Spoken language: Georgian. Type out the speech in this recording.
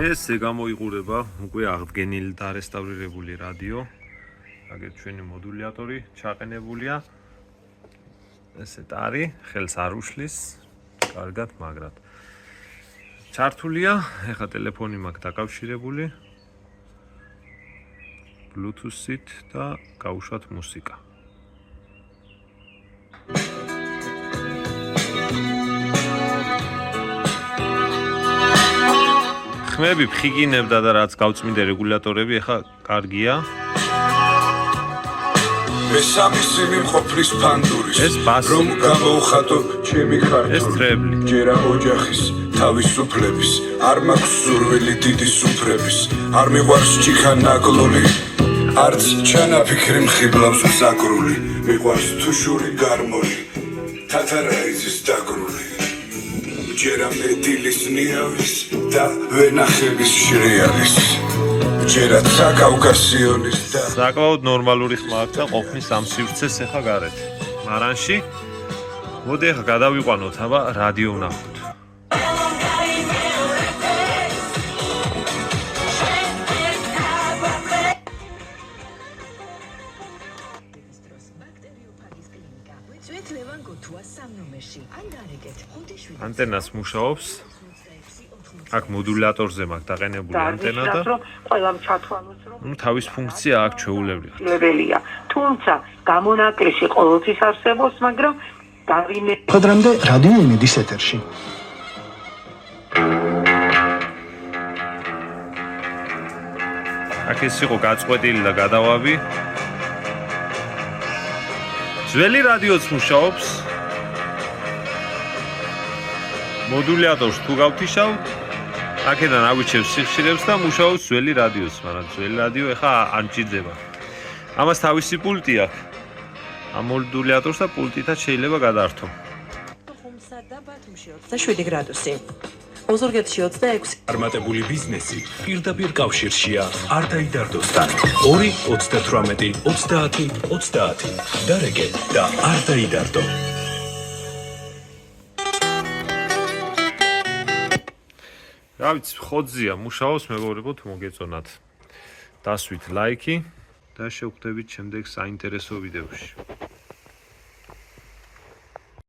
ეს გამოიყურება უკვე აღდგენილი და რესტავრირებული რადიო. აგერ ჩვენი მოდულატორი ჩაყენებულია. ესეთ არის, ხელს არ უშლის, კარგად, მაგრად. ჩართულია, ეხლა ტელეფონი მაქვს დაკავშირებული. Bluetooth-ით და გავუშვათ მუსიკა. ხმები ფხიგინებდა და რაც გავწმინდე რეგულატორები, ეხლა კარგია. ეს ამისი მიმყოფლის ფანდურის ეს ბასი. რომ გამოუხატო ჩემი ხარჯი ეს ტრებლი. ჯერა ოჯახის თავისუფლების არ მაქვს სურვილი დიდი სუფრების არ მიყვარს ჭიქა ნაკლული არც ჩანაფიქრი მხიბლავს მსაკრული მიყვარს თუშური გარმონი თათარაიძის დაგრული ჯერა მეტილის ნიავის და ვენახების შრიალის ჯერა საკავკასიონის და საკმაოდ ნორმალური ხმა აქვს და ყოფნის ამ სივრცეს ეხა გარეთ. მარანში მოდი ეხა გადავიყვანოთ აბა რადიო ვნახოთ. ანტენას მუშაობს. აქ მოდულატორზე მაქვს დაყენებული ანტენა და ყველამ ჩათვალოს რომ თავის ფუნქცია აქ ჩვეულებრივად. ლებელია. თუმცა გამონაკლისი ყოველთვის არსებობს, მაგრამ დავინე ხოდრამდე რადიო იმედის ეთერში. აქ ეს იყო გაწყვეტილი და გადავაბი. ძველი რადიოც მუშაობს. მოდულატორს თუ გავთიშავთ, აქედან ავიჩევ სიხშირებს და მუშაობს ძველი რადიოც, მაგრამ ძველი რადიო ეხა არ მჭირდება. ამას თავისი პულტი აქვს. ამ მოდულატორს და პულტითაც შეიძლება გადაართო. ხუმსა და ბათუმში 27 გრადუსი. ოზურგეთში 26. წარმატებული ბიზნესი პირდაპირ კავშირშია არდაიდარდოსთან. 2 38 30 30 დარეგე და არდაიდარდო. რა ვიცი, ხოძია მუშაობს, მეგობრებო, თუ მოგეწონათ. დასვით ლაიქი და შევხვდებით შემდეგ საინტერესო ვიდეოში.